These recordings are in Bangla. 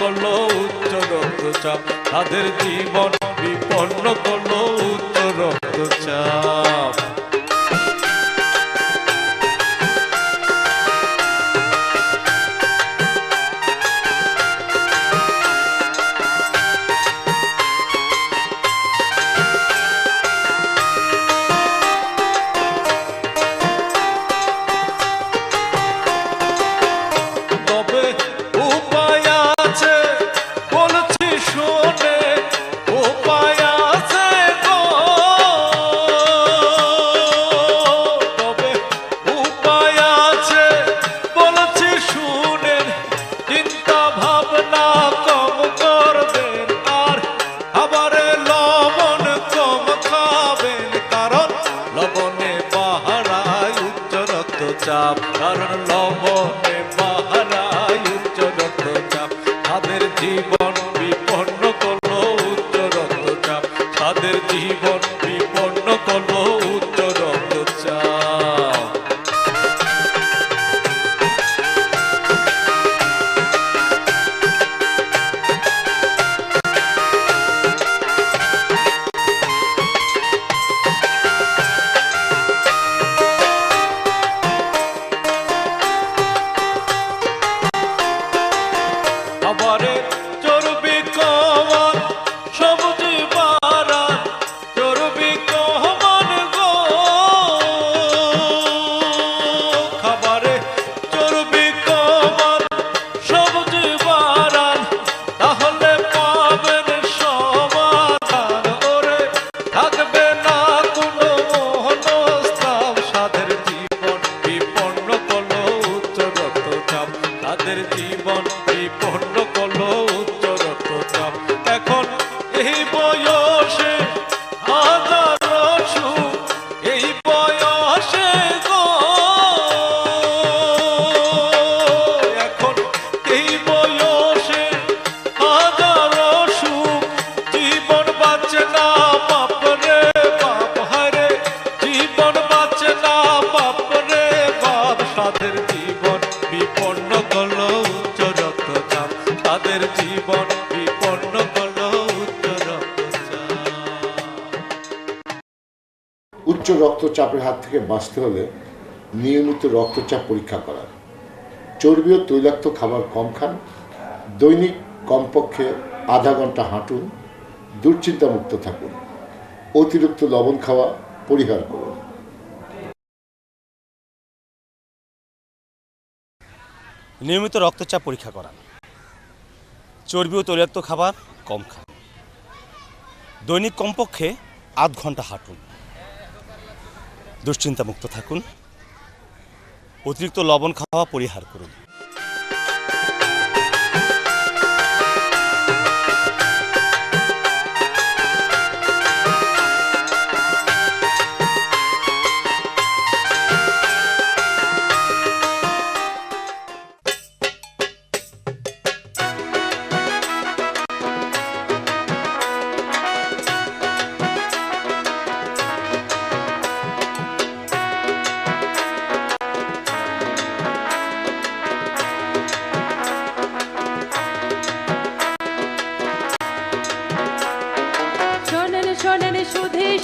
করলো উচ্চ রক্তচাপ, তাদের জীবন বিপন্ন করলো উচ্চ রক্তচাপ। কারণ লবণে বাহারায় উচ্চ রক্তচাপ, তাদের জীবন বিপন্ন করলো উচ্চ রক্তচাপ, তাদের জীবন বিপন্ন করলো উচ্চ রক্তচাপ। তাদের জীবন বিপন্ন করলো উচ্চ রক্তচাপ। এখন এই বয়সে হাজারো সুখ, এই বয়সে গো, এখন এই বয়সে হাজারো সুখ, জীবন বাঁচে না বাপরে বাপ, হারে জীবন বাঁচে না বাপরে বাপ, তাদের জীবন বিপন্ন করলো উচ্চ রক্তচাপ, তাদের জীবন বিপন্ন করলো উচ্চ রক্তচাপ। উচ্চ রক্তচাপের হাত থেকে বাঁচতে হলে নিয়মিত রক্তচাপ পরীক্ষা করা, চর্বি ও তৈলাক্ত খাবার কম খান, দৈনিক কমপক্ষে আধা ঘন্টা হাঁটুন, দুশ্চিন্তামুক্ত থাকুন, অতিরিক্ত লবণ খাওয়া পরিহার করুন। নিয়মিত রক্তচাপ পরীক্ষা করান, চর্বি ও তৈলাক্ত খাবার কম খান, দৈনিক কমপক্ষে আধ ঘন্টা হাঁটুন, দুশ্চিন্তামুক্ত থাকুন, অতিরিক্ত লবণ খাওয়া পরিহার করুন।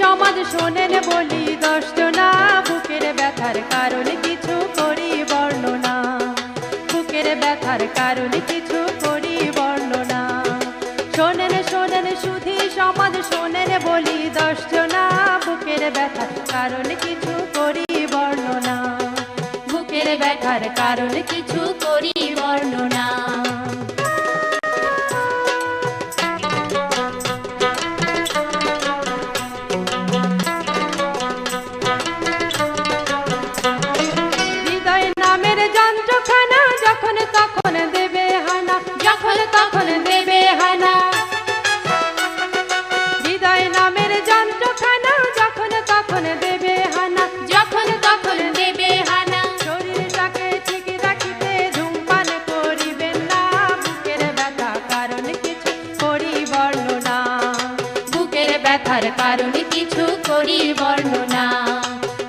সমাজ শোনেন বলি 10 জনা, বুকের ব্যথার কারণে কিছু করি বর্ণনা, বুকের ব্যথার কারণে কিছু করি বর্ণনা। শোনেন শোনেন সুধী সমাজ শোনেন বলি 10 জনা, বুকের ব্যথার কারণে কিছু করি বর্ণনা, বুকের ব্যথার কারণে কিছু করি বর্ণনা। কারণে কিছু করি বর্ণনা।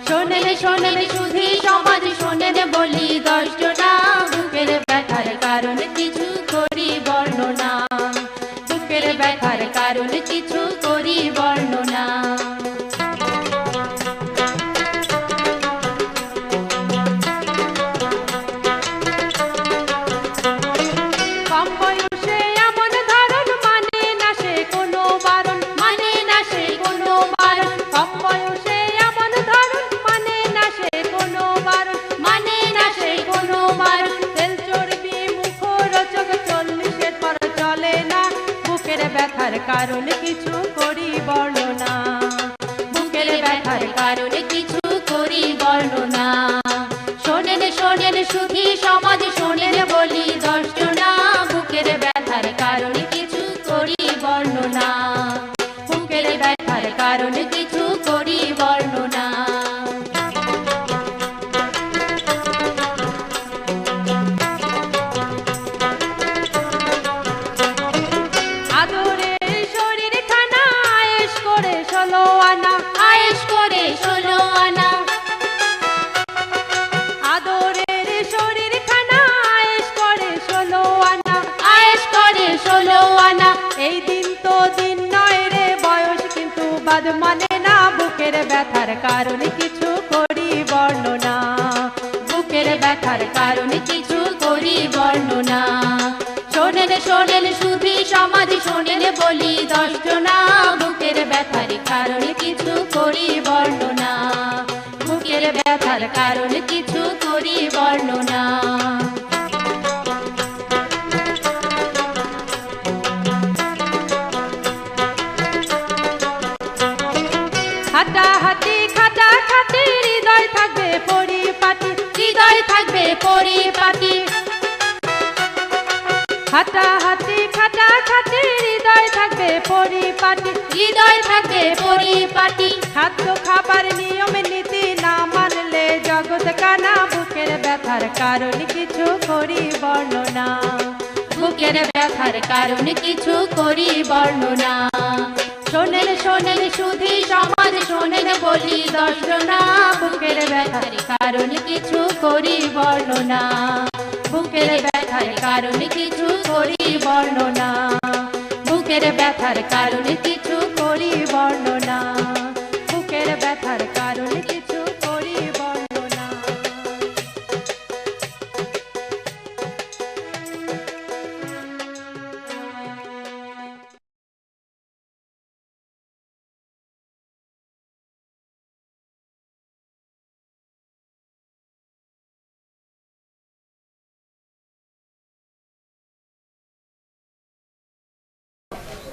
শোনেন শোনেন সুধী সমাজ শোনেন বলি 10 জনা, বুকের ব্যথার কারণে কিছু করি বর্ণনা। কারণ কিছু করি বর্ণনা। কম বয়সে এমন ধরন মানে না সে কোনো বারণ, মানে না সে কোনো বারণ। কম বয়সে এমন ধরন মানে না সে কোনো বারণ, মানে না সে কোনো বারণ। তেল চর্বি মুখরোচক 40-এর পর চলে না, বুকের ব্যথার কারণ কিছু করি বর্ণনা। বুকের ব্যথার কারণ কিছু করি বর্ণনা। শোনেন শোনেন সুধী সমাজ, শোনেন বলি 10 জনা, বুকের ব্যথার কারণ কিছু করি বর্ণনা। বুকের ব্যথার কারণ কিছু করি বর্ণনা। আদরের শরীর খানা আয়েশ করে 16 আনা, আয়েশ করে 16 আনা। আদরের শরীর খানা আয়েশ করে 16 আনা, আয়েশ করে 16 আনা। এই দিন তো দিন নয় রে, বয়স কিন্তু বাদ মানে না, বুকের ব্যথার কারণ কিছু করি বর্ণনা। বুকের ব্যথার কারণ কিছু করি বর্ণনা। শোনেন শোনেন সুধী সমাজ, শোনেন বলি 10 জনা, বুকের ব্যথার কারণ কিছু করি বর্ণনা। বুকের ব্যথার কারণ কিছু করি বর্ণনা। হাঁটাহাঁটি খাটাখাটি, হৃদয় থাকবে পরিপাটি, হৃদয় থাকবে পরিপাটি। হাঁটাহাঁটি খাটাখাটি, হৃদয় থাকবে পরিপাটি, হৃদয় থাকবে পরিপাটি। খাদ্য খাবার নিয়ম নীতি না মানলে জগৎ কানা, বুকের ব্যথার কারণ কিছু করি বর্ণনা। বুকের ব্যথার কারণ কিছু করি বর্ণনা। শোনেন শোনেন সুধী সমাজ, শোনেন বলি 10 জনা, বুকের ব্যথার কারণ কিছু করি বর্ণনা। বুকের ব্যথার কারণ কিছু করি বর্ণনা। বুকের ব্যথার কারণ কিছু করি বর্ণনা। বুকের ব্যথার কারণ কিছু করি বর্ণনা।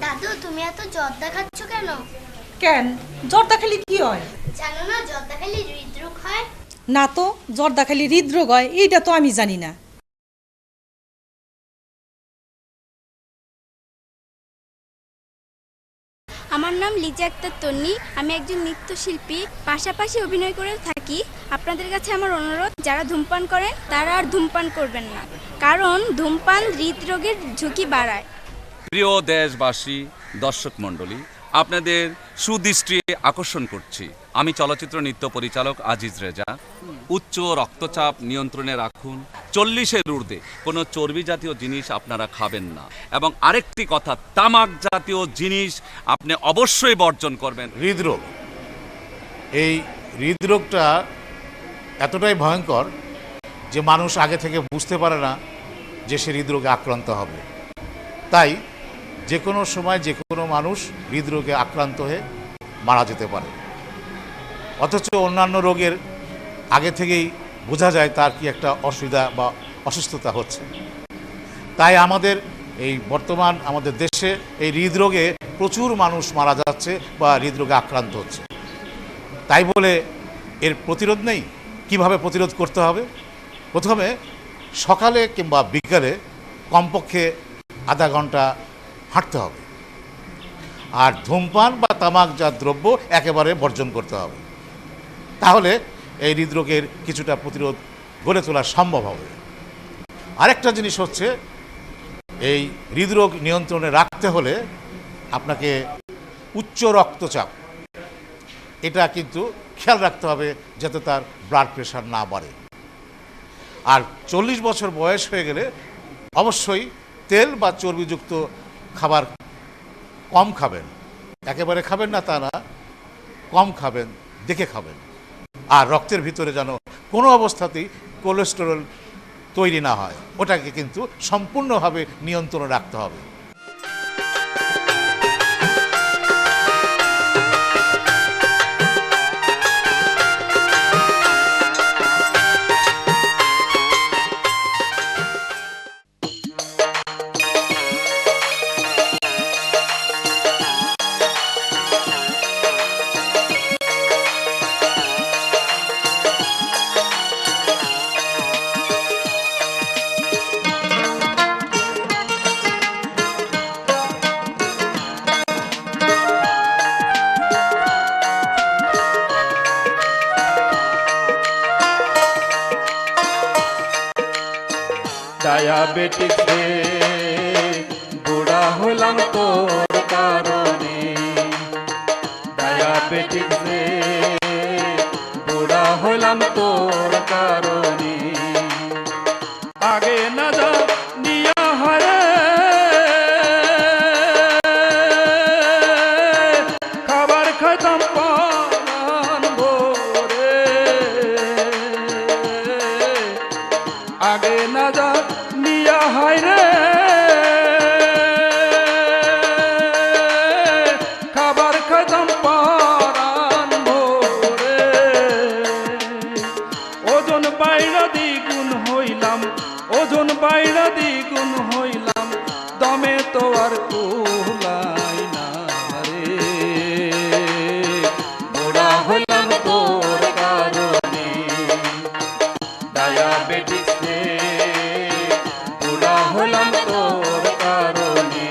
দাদু, তুমি এত জর্দা খাচ্ছ কেন? কেন, জর্দা খেলে কি হয়? জানো না জর্দা খেলে হৃদরোগ হয়? না তো, জর্দা খেলে হৃদরোগ হয় এইটা তো আমি জানি না। আমার নাম লিজা আক্তার তন্নি, আমি একজন নৃত্যশিল্পী, পাশাপাশি অভিনয় করে থাকি। আপনাদের কাছে আমার অনুরোধ, যারা ধূমপান করেন তারা আর ধূমপান করবেন না, কারণ ধূমপান হৃদরোগের ঝুঁকি বাড়ায়। প্রিয় দেশবাসী, দর্শক মণ্ডলী, আপনাদের সুদৃষ্টি আকর্ষণ করছি। আমি চলচ্চিত্র নৃত্য পরিচালক আজিজ রেজা। উচ্চ রক্তচাপ নিয়ন্ত্রণে রাখুন। 40-এর ঊর্ধ্বে কোনো চর্বি জাতীয় জিনিস আপনারা খাবেন না, এবং আরেকটি কথা, তামাক জাতীয় জিনিস আপনি অবশ্যই বর্জন করবেন। হৃদরোগ, এই হৃদরোগটা এতটাই ভয়ঙ্কর যে মানুষ আগে থেকে বুঝতে পারে না যে সে হৃদরোগে আক্রান্ত হবে। তাই যে কোনো সময় যে কোনো মানুষ হৃদরোগে আক্রান্ত হয়ে মারা যেতে পারে, অথচ অন্যান্য রোগের আগে থেকেই বোঝা যায় তার কি একটা অসুবিধা বা অসুস্থতা হচ্ছে। তাই আমাদের এই বর্তমান আমাদের দেশে এই হৃদরোগে প্রচুর মানুষ মারা যাচ্ছে বা হৃদরোগে আক্রান্ত হচ্ছে। তাই বলে এর প্রতিরোধ নেই। কিভাবে প্রতিরোধ করতে হবে? প্রথমে সকালে কিংবা বিকালে কমপক্ষে আধা ঘন্টা হাঁটতে হবে, আর ধূমপান বা তামাকজাত দ্রব্য একেবারে বর্জন করতে হবে। তাহলে এই হৃদরোগের কিছুটা প্রতিরোধ গড়ে তোলা সম্ভব হবে। আরেকটা জিনিস হচ্ছে, এই হৃদরোগ নিয়ন্ত্রণে রাখতে হলে আপনাকে উচ্চ রক্তচাপ এটা কিন্তু খেয়াল রাখতে হবে যাতে তার ব্লাড প্রেশার না বাড়ে। আর 40 বছর বয়স হয়ে গেলে অবশ্যই তেল বা চর্বিযুক্ত খাবার কম খাবেন, একেবারে খাবেন না তা না, কম খাবেন, দেখে খাবেন। আর রক্তের ভিতরে যেন কোনো অবস্থাতেই কোলেস্টেরল তৈরি না হয়, ওটাকে কিন্তু সম্পূর্ণভাবে নিয়ন্ত্রণে রাখতে হবে। ডায়াবেটিস রে বুড়া হলাম তোর কারণে, ডায়াবেটিস রে বুড়া হলাম তোর কারণে। আগে না যা নিয়া হারে খাবার খাইতাম পান ভরে, আগে না যা নিয়া হায় রে খাবার খাইতাম পারান ভরে। ওজন বাইরা দ্বিগুণ হইলাম, ওজন বাইরা দ্বিগুণ হইলাম, দমে তো আর কুলাই না রে। বুড়া হইলাম তোর কারণে, ডায়াবেটিস রে বুড়া হলাম তোর কারণে।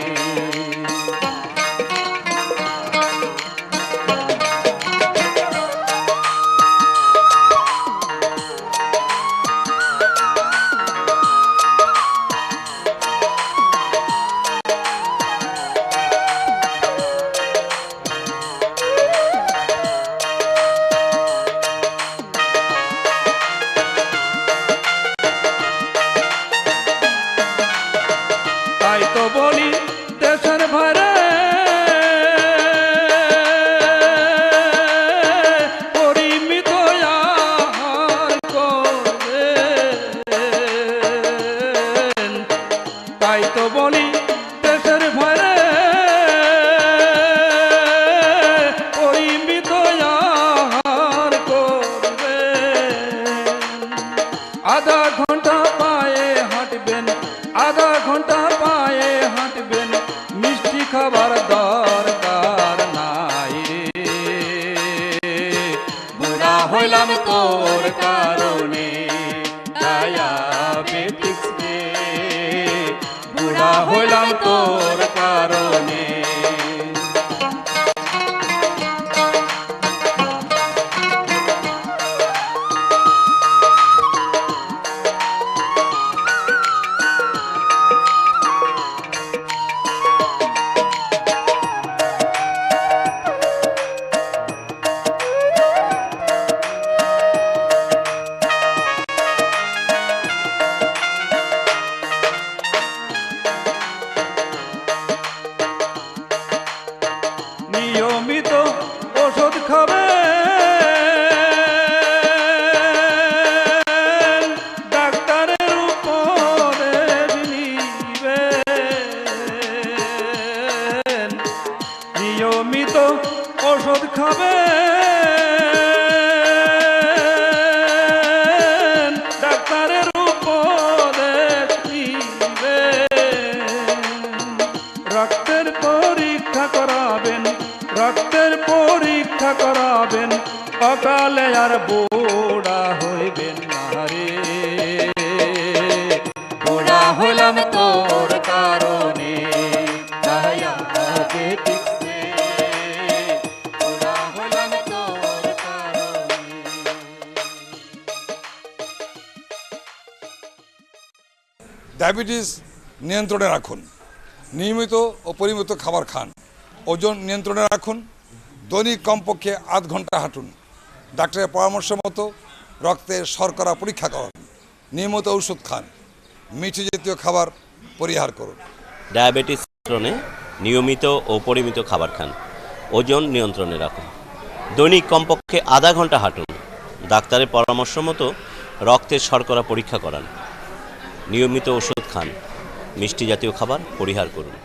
তাই তো বলি দেশের ভারে পরিমিত আহার করবেন, তাই তো বলি দেশের ভারে পরিমিত আহার করবেন। আধা ঘন্টা পায়ে হাঁটবেন, আধা ঘন্টা পায়ে হাঁটবেন, মিষ্টি খাবার দরকার নাই রে। বুড়া হইলাম তোর কারণে, ডায়াবেটিস রে বুড়া হইলাম তোর কারণে। নিয়মিত ওষুধ খাবেন, ডাক্তারের উপদেশ নিবেন। নিয়মিত ওষুধ খাবেন, ডাক্তারের উপদেশ নিবেন। রক্তের পরীক্ষা করাবেন, রক্তের পরীক্ষা করাবেন, অকালে আর বুড়া হইবেন না রে। বুড়া হলাম তোর কারণে, ডায়াবেটিস রে বুড়া হলাম তোর কারণে। ডায়াবেটিস নিয়ন্ত্রণে রাখুন, নিয়মিত ও পরিমিত খাবার খান, ওজন নিয়ন্ত্রণে রাখুন, দৈনিক কমপক্ষে আধ ঘন্টা হাঁটুন, ডাক্তারের পরামর্শ মতো রক্তের শর্করা পরীক্ষা করুন, নিয়মিত ঔষধ খান, মিষ্টি জাতীয় খাবার পরিহার করুন। ডায়াবেটিস নিয়ন্ত্রণে নিয়মিত ও পরিমিত খাবার খান, ওজন নিয়ন্ত্রণে রাখুন, দৈনিক কমপক্ষে আধা ঘন্টা হাঁটুন, ডাক্তারের পরামর্শ মতো রক্তের শর্করা পরীক্ষা করান, নিয়মিত ওষুধ খান, মিষ্টি জাতীয় খাবার পরিহার করুন।